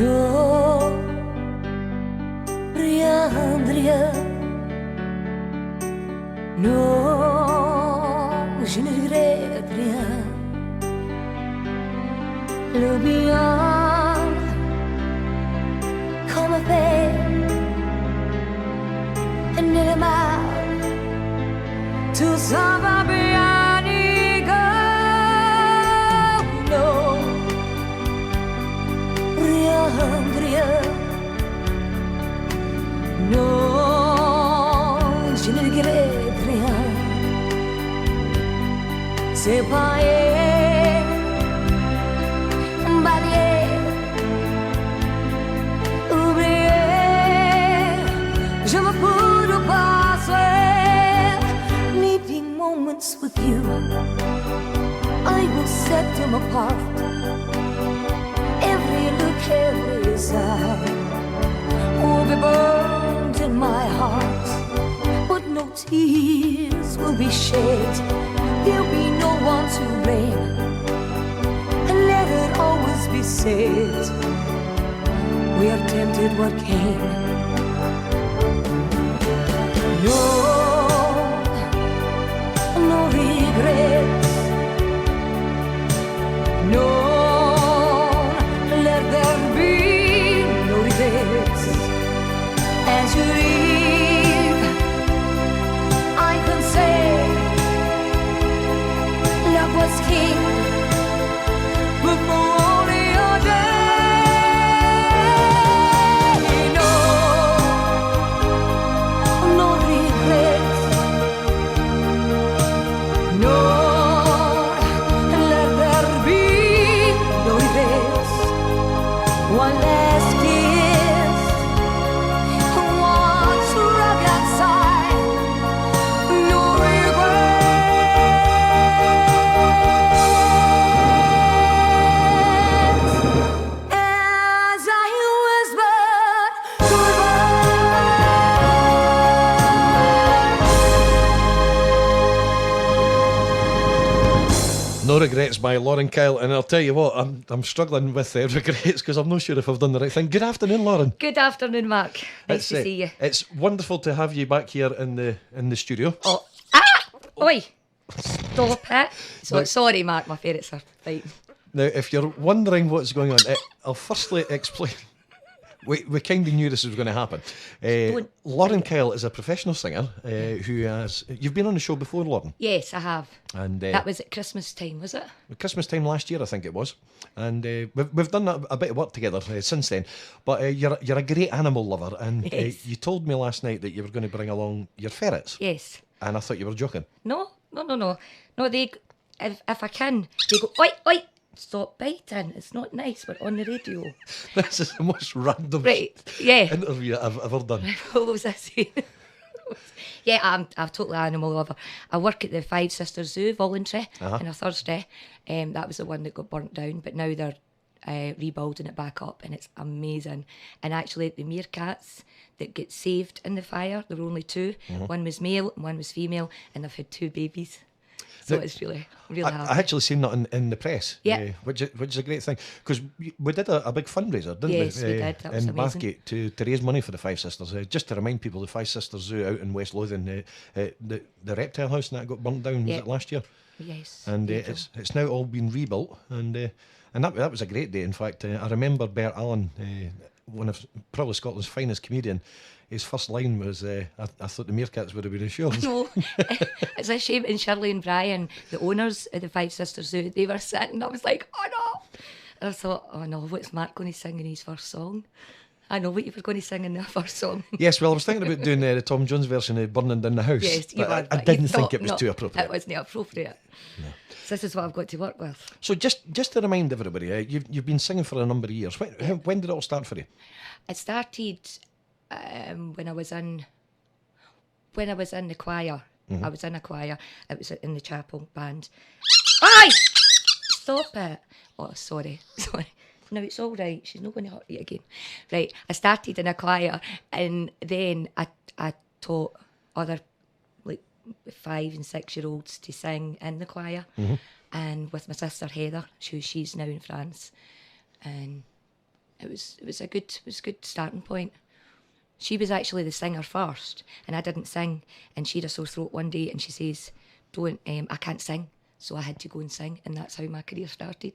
Non, rien de rien. Non, je ne regrette rien. Le bien, comme fait, et le mal, tout ça va bien y go. Non, rien de rien. Non, je ne regrette rien. C'est pas balayer, oublier. Je me fous de passer. Needing moments with you, I will set them apart. Every look, every sigh will be burned in my heart, but no tears will be shed. There'll be no one to blame, and let it always be said, we are tempted what came. No, no regrets. No, let there be no regrets. As you leave, I can say love was king before only your day. No, no regrets. No, let there be no regrets. One last kiss, one shrug outside, no regrets. As I whispered goodbye. No Regrets by Lauren Kyle, and I'll tell you what, I'm struggling with regrets because I'm not sure if I've done the right thing. Good afternoon, Lauren. Good afternoon, Mark. Nice to see you. It's wonderful to have you back here in the studio. Oh, oi! Stop it. Sorry, Mark, my ferrets are fighting. Now, if you're wondering what's going on, I'll firstly explain. We kind of knew this was going to happen. Lauren Kyle is a professional singer who has... You've been on the show before, Lauren? Yes, I have. And that was at Christmas time, was it? Christmas time last year, I think it was. And we've done a bit of work together since then. But you're a great animal lover, and Yes. you told me last night that you were going to bring along your ferrets. Yes. And I thought you were joking. No, they... If I can, they go, oi, oi! Stop biting. It's not nice. We're on the radio. This is the most random Right, yeah. interview I've ever done. What was I saying? Yeah, I'm totally animal lover. I work at the Five Sisters Zoo, voluntary, on a Thursday. That was the one that got burnt down, but now they're rebuilding it back up, and it's amazing. And actually, the meerkats that get saved in the fire, there were only two. One was male and one was female, and they've had 2 babies. So it's really hard. I actually seen that in the press, Yeah. which is a great thing, because we did a big fundraiser, didn't we? Yes, we did. That was in amazing. Bathgate to raise money for the Five Sisters. Just to remind people, the Five Sisters Zoo out in West Lothian, the reptile house that got burnt down, was Yeah. it last year? Yes. And beautiful. it's now all been rebuilt, and that was a great day. In fact, I remember Bert Allen, one of probably Scotland's finest comedian. His first line was, I thought the meerkats would have been assured. No, it's a shame. And Shirley and Brian, the owners of the Five Sisters Zoo, they were sitting. I was like, oh no. And I thought, oh no, what's Mark going to sing in his first song? I know what you were going to sing in the first song. Yes, well, I was thinking about doing the Tom Jones version of Burning Down the House. Yes, you but were. I but didn't you think thought, it was no, too appropriate. It wasn't appropriate. No. So this is what I've got to work with. So just to remind everybody, you've been singing for a number of years. When did it all start for you? It started when I was in the choir. I was in a choir. It was in the chapel band. Aye! Stop it. Oh, sorry. No, it's all right. She's not going to hurt you again. Right, I started in a choir, and then I taught other like 5 and 6 year olds to sing in the choir, and with my sister Heather, she's now in France, and it was a good starting point. She was actually the singer first, and I didn't sing. And she had a sore throat one day, and she says, "Don't, I can't sing." So I had to go and sing, and that's how my career started.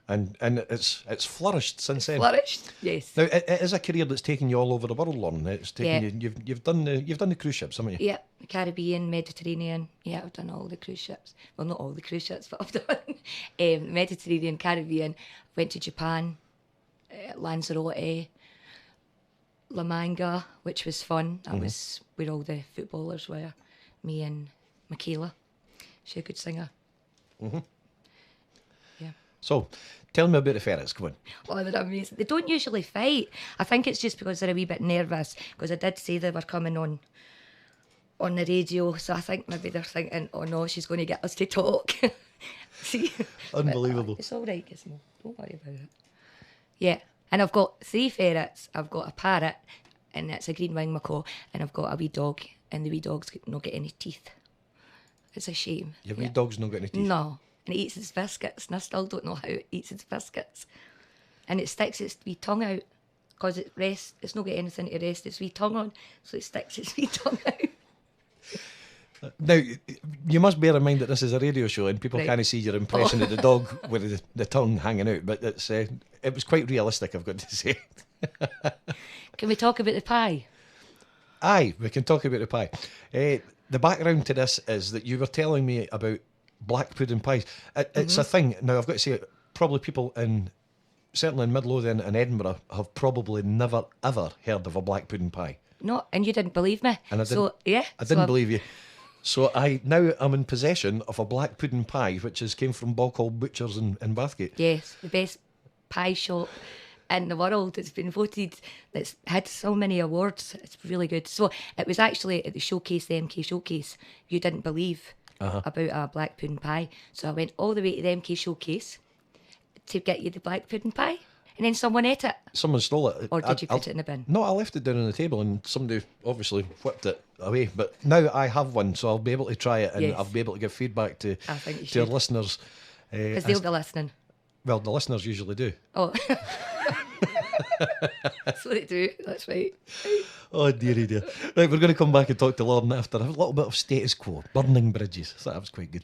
And it's flourished since then. Flourished, yes. Now it is a career that's taken you all over the world, Lauren. It's taken Yeah. you. You've done the cruise ships, haven't you? Yeah, the Caribbean, Mediterranean. Yeah, I've done all the cruise ships. Well, not all the cruise ships, but I've done Mediterranean, Caribbean. Went to Japan, Lanzarote, La Manga, which was fun. That was where all the footballers were. Me and Michaela. She's a good singer. Yeah. So, tell me about the ferrets. Come on. Oh, they're amazing. They don't usually fight. I think it's just because they're a wee bit nervous, because I did say they were coming on the radio, so I think maybe they're thinking, oh no, she's going to get us to talk. See? Unbelievable. But, it's all right, Gizmo. Don't worry about it. Yeah. And I've got 3 ferrets. I've got a parrot, and it's a green wing macaw, and I've got a wee dog, and the wee dog's not got any teeth. It's a shame. Your wee dog's not got any teeth? No. And it eats its biscuits, and I still don't know how it eats its biscuits. And it sticks its wee tongue out, because it rests. It's not got anything to rest its wee tongue on, so it sticks its wee tongue out. Now, you must bear in mind that this is a radio show and people Right. can't see your impression of the dog with the tongue hanging out, but it was quite realistic, I've got to say. Can we talk about the pie? Aye, we can talk about the pie. The background to this is that you were telling me about black pudding pies. It's a thing. Now, I've got to say, probably people certainly in Midlothian and Edinburgh, have probably never, ever heard of a black pudding pie. No, and you didn't believe me. And I didn't, So, yeah. I didn't believe you. So now I'm in possession of a black pudding pie, which came from Balcall Butchers in Bathgate. Yes, the best pie shop in the world. It's been voted. It's had so many awards. It's really good. So it was actually at the showcase, the MK showcase. You didn't believe about a black pudding pie. So I went all the way to the MK showcase to get you the black pudding pie. And then someone ate it. Someone stole it. Or did you put it in the bin? No, I left it down on the table and somebody obviously whipped it away. But now I have one, so I'll be able to try it and Yes. I'll be able to give feedback to I think you our should. listeners. Because they'll be listening. Well, the listeners usually do. Oh. That's what they do. That's right. Oh, dearie dear. Right, we're going to come back and talk to Lauren after a little bit of status quo. Burning bridges. So that was quite good.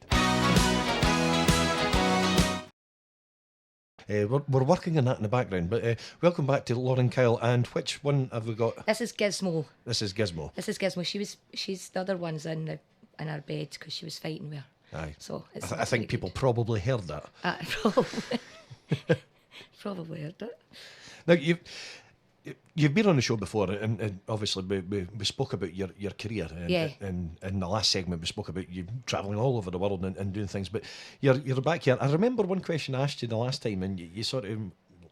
We're working on that in the background, but welcome back to Lauren Kyle. And which one have we got? This is Gizmo. This is Gizmo. This is Gizmo. She's the other one's in her bed because she was fighting with her. Aye. So it's I think people probably heard that. probably probably heard it. Now you've been on the show before, and obviously we spoke about your career. And, Yeah. And in the last segment, we spoke about you travelling all over the world and doing things. But you're back here. I remember one question I asked you the last time, and you sort of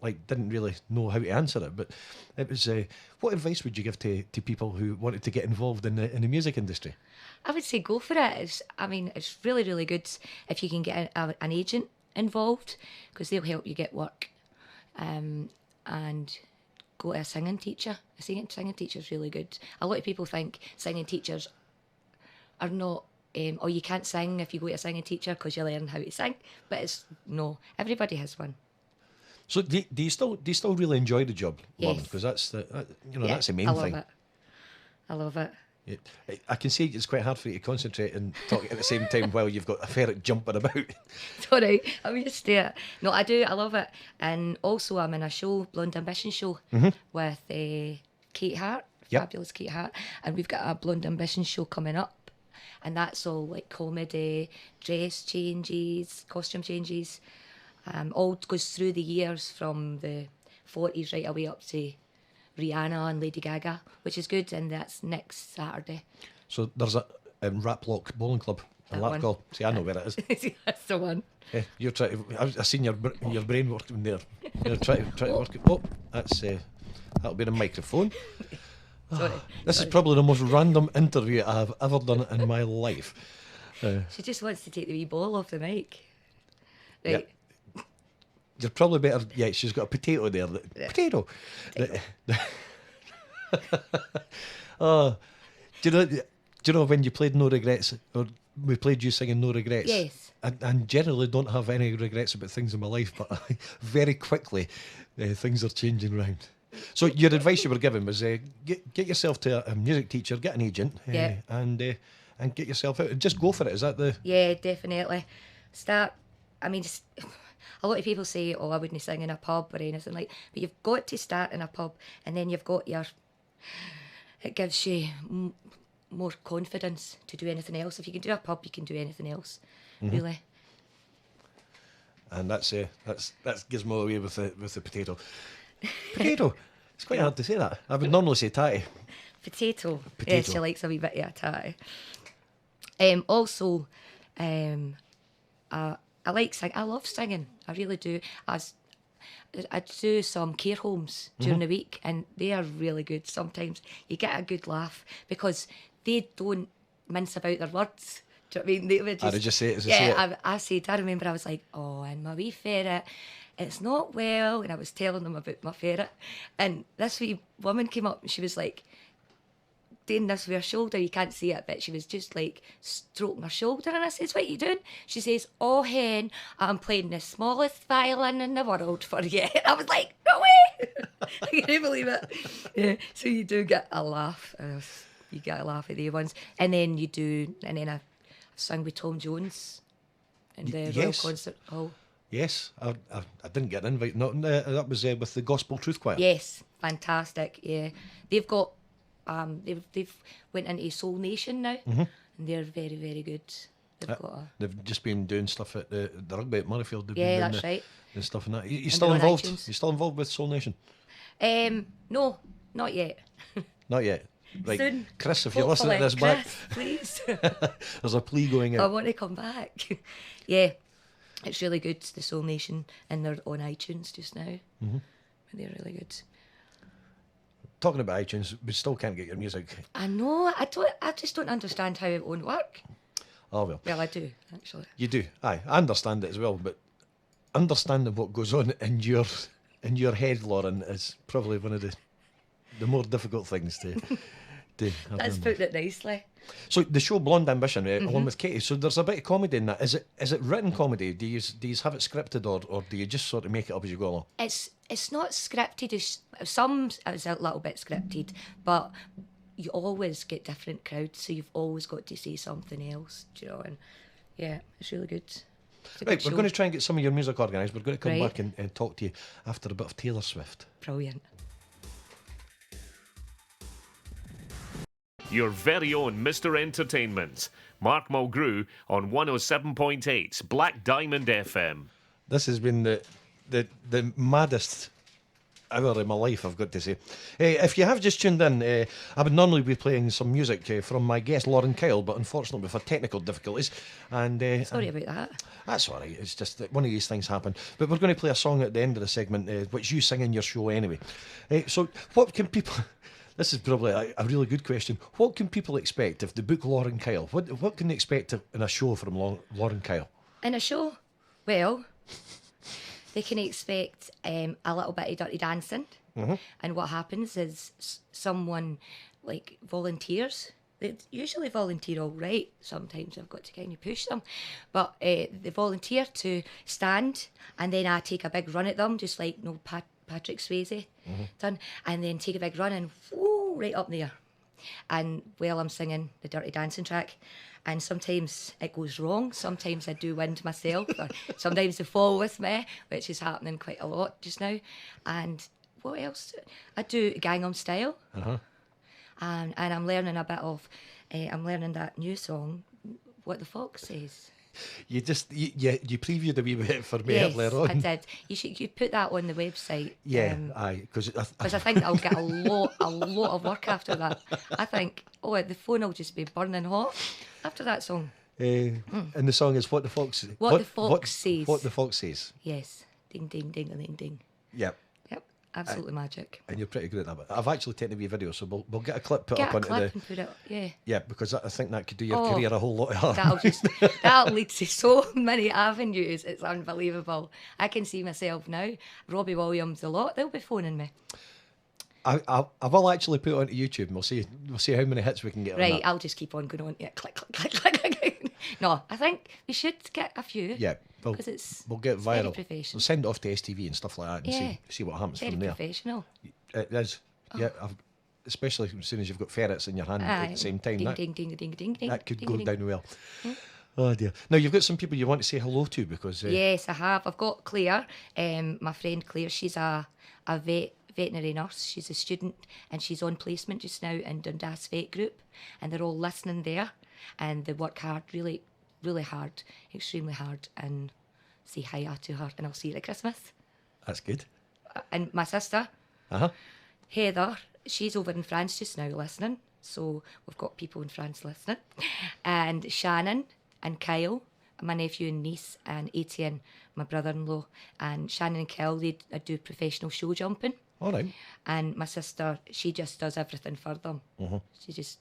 like didn't really know how to answer it. But it was, what advice would you give to people who wanted to get involved in the music industry? I would say go for it. It's really, really good if you can get an agent involved because they'll help you get work. And go to a singing teacher. A singing teacher is really good. A lot of people think singing teachers are not, or you can't sing if you go to a singing teacher because you learn how to sing. But no, everybody has one. So do you still really enjoy the job, Lauren? Yes. Because that's Yeah, that's the main I love thing. it. I love it. I can see it's quite hard for you to concentrate and talk at the same time while you've got a ferret jumping about. Sorry, I'm used to it. No, I do. I love it. And also, I'm in a show, Blonde Ambition show, with Kate Hart, Yep. fabulous Kate Hart. And we've got a Blonde Ambition show coming up. And that's all like comedy, dress changes, costume changes. All goes through the years from the 40s right away up to Rihanna and Lady Gaga, which is good. And that's next Saturday. So there's a Raplock Bowling Club in That one. Larkall. See, I know where it is. That's the one. Yeah, you're trying to. I've seen your brain working there. You're trying to work it. Oh, that'll be the microphone. Sorry. This is probably the most random interview I've ever done in my life. She just wants to take the wee ball off the mic. Right. You're probably better. Yeah, she's got a potato there. Potato. Oh, do you know when you played No Regrets, or we played you singing No Regrets. Yes. And generally don't have any regrets about things in my life, but very quickly things are changing round. So your advice you were given was get yourself to a music teacher, get an agent, Yeah. and get yourself out. Just go for it. Is that the... Yeah, definitely. Start. I mean, a lot of people say, "Oh, I wouldn't sing in a pub or anything like." But you've got to start in a pub, and then you've got your. It gives you more confidence to do anything else. If you can do a pub, you can do anything else. Really. And that's gizmo away with the potato. Potato. It's quite hard to say that. I would normally say tatty. Potato. Potato. Yes, she likes a wee bit of a tatty. Also, I like singing. I love singing. I really do. I do some care homes during the week, and they are really good. Sometimes you get a good laugh because they don't mince about their words. Do you know what I mean? They would just, I'd just say it as I say it. I said, I remember I was like, oh, and my wee ferret, it's not well. And I was telling them about my ferret. And this wee woman came up and she was like, doing this with her shoulder, you can't see it, but she was just like stroking her shoulder. And I says, what are you doing? She says, oh, hen, I'm playing the smallest violin in the world for you. And I was like, no way! I can't believe it. Yeah, so you do get a laugh. You get a laugh at the ones. And then I sung with Tom Jones in the Royal yes. Concert Hall. Yes, I didn't get an invite. No, that was with the Gospel Truth Choir. Yes, fantastic. Yeah, they've got they've went into Soul Nation now, and they're very, very good. They've just been doing stuff at the rugby at Murrayfield. They've Yeah, been doing that's right. And stuff and that. You And still they're on involved? iTunes. You still involved with Soul Nation? No, not yet. Not yet. Right, Soon. Chris, if you're listening to this back, Chris, please. there's a plea going I out. want to come back. Yeah, it's really good. The Soul Nation, and they're on iTunes just now. They're really good. Talking about iTunes, we still can't get your music. I know. I just don't understand how it won't work. Oh well, Well, I do actually. you do. Aye, I understand it as well, but understanding what goes on in your head, Lauren, is probably one of the more difficult things to have That's done. putting it nicely. So the show Blonde Ambition, along with Katie. So there's a bit of comedy in that. Is it written comedy? Do you have it scripted, or do you just sort of make it up as you go along? It's not scripted. Some is a little bit scripted, but you always get different crowds, so you've always got to say something else. Do you know? And yeah, it's really good. It's a Right, good we're show. going to try and get some of your music organised. We're going to come Right. back and talk to you after a bit of Taylor Swift. Brilliant. Your very own Mr. Entertainment. Mark Mulgrew on 107.8 Black Diamond FM. This has been the maddest hour of my life, I've got to say. If you have just tuned in, I would normally be playing some music from my guest Lauren Kyle, but unfortunately we've had technical difficulties. And Sorry about that. that's all right. It's just that one of these things happen. But we're going to play a song at the end of the segment, which you sing in your show anyway. So what can people... This is probably a really good question. What can people expect if they book Lauren Kyle? What can they expect in a show from Lauren Kyle? In a show, well, they can expect a little bit of dirty dancing. And what happens is someone like volunteers. They usually volunteer all right. Sometimes I've got to kind of push them. But they volunteer to stand, and then I take a big run at them, just like Patrick Swayze done, and then take a big run and whoo, right up there. And while I'm singing the Dirty Dancing track, and sometimes it goes wrong. Sometimes I do wind myself, or sometimes they fall with me, which is happening quite a lot just now. And what else? I do Gangnam Style. And I'm learning a bit of, I'm learning that new song, What the Fox Says. You previewed a wee bit for me Yes, earlier on. I did. You put that on the website. Yeah, aye, because I think I'll get a lot of work after that. I think, the phone will just be burning hot after that song. and the song is What the Fox What the Fox Says. What the Fox Says. Yes. Ding, ding, ding, ding, ding. Yep. Yep. Absolutely magic. And you're pretty good at that. But I've actually taken a wee video, so we'll get a clip put Get up a onto clip the... and put it, yeah. Yeah, because I think that could do your Oh, career a whole lot of harm. That'll lead to so many avenues. It's unbelievable. I can see myself now. Robbie Williams a lot. They'll be phoning me. I will actually put it onto YouTube and we'll see how many hits we can get on Right, that. I'll just keep on going on. Yeah, click, click, click, click, click. No, I think we should get a few. Yeah, because it's we'll get it's very viral. professional. We'll send it off to STV and stuff like that and Yeah. see what happens Very from there. professional. It is. Yeah, especially as soon as you've got ferrets in your hand at Aye. the same time. Ding, that, ding, ding, ding, ding, ding. that could ding, go ding. down well. Oh dear. Now you've got some people you want to say hello to because Yes, I have. I've got Claire, my friend Claire. She's a veterinary nurse. She's a student and she's on placement just now in Dundas Vet Group, and they're all listening there, and they work hard, really, really hard, extremely hard, and say hi to her, and I'll see her at Christmas. that's good. And my sister, Uh-huh. Heather, she's over in France just now listening. So we've got people in France listening. And Shannon and Kyle, my nephew and niece, and Etienne, my brother-in-law. And Shannon and Kyle, they do professional show jumping. All right. And my sister, she just does everything for them. She just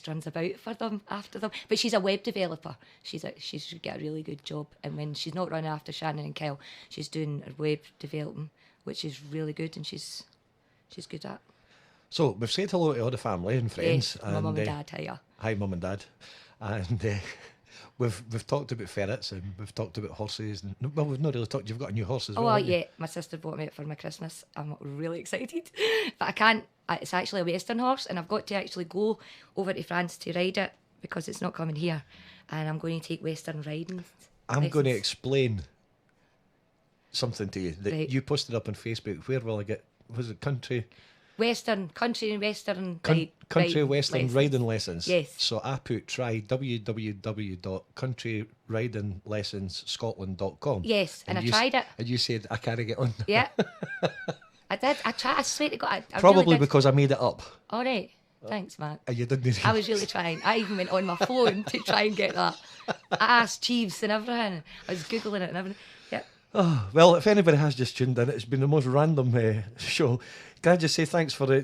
runs about for them, after them. But she's a web developer. She's got a really good job. And when she's not running after Shannon and Kyle, she's doing her web developing, which is really good, and she's good at. So we've said hello to all the family and friends. Yes, my mum and dad, hiya. Hi, mum and dad. And we've talked about ferrets and we've talked about horses. And, well, we've not really talked. You've got a new horse as Oh, well. haven't you? yeah, my sister bought me it for my Christmas. I'm really excited. But I can't, it's actually a Western horse, and I've got to actually go over to France to ride it because it's not coming here. And I'm going to take Western riding. I'm going to lessons. explain something to you that Right. you posted up on Facebook. Where will I get? Was it country Country and Western country riding western lessons. riding lessons? Yes. So I try www.countryrydinglessonsscotland.com. Yes, and I you tried it. And you said I can't get on. Yeah. I did. I tried. I swear to God. I Probably really did. because I made it up. All right. Thanks, Mark. And you didn't. I was really trying. I even went on my phone to try and get that. I asked Jeeves and everything. I was Googling it and everything. Yeah. Oh, well, if anybody has just tuned in, it's been the most random show. Can I just say thanks for the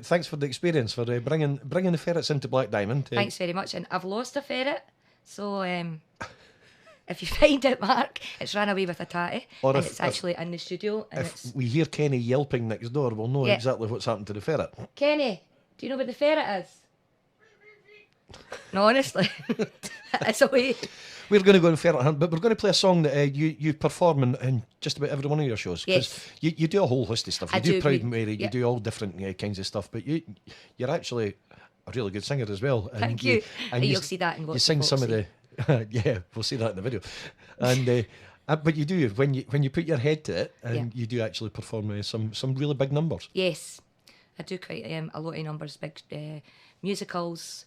experience, for bringing the ferrets into Black Diamond. Thanks very much. And I've lost a ferret. So if you find it, Mark, it's ran away with a tatty. Or And if- it's actually in the studio. And If it's... we hear Kenny yelping next door, we'll know Yeah. exactly what's happened to the ferret. Kenny, do you know where the ferret is? No, honestly. It's away. We're going to go on ferret hunt, but we're going to play a song that you perform in just about every one of your shows. 'Cause Yes. you do a whole host of stuff. You I do do, Proud we- Mary, you yeah. do all different kinds of stuff, but you're actually a really good singer as well. And Thank you. and You'll see that in You What's sing the some of the... yeah, we'll see that in the video. And but you do, when you put your head to it, and Yeah. you do actually perform some really big numbers. Yes, I do quite a lot of numbers, big musicals,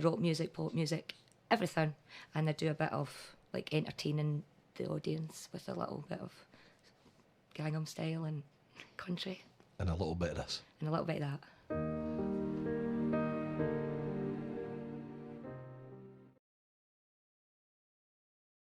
rock music, pop music, everything. And I do a bit of like entertaining the audience with a little bit of Gangnam Style and country And a little bit of this. and a little bit of that.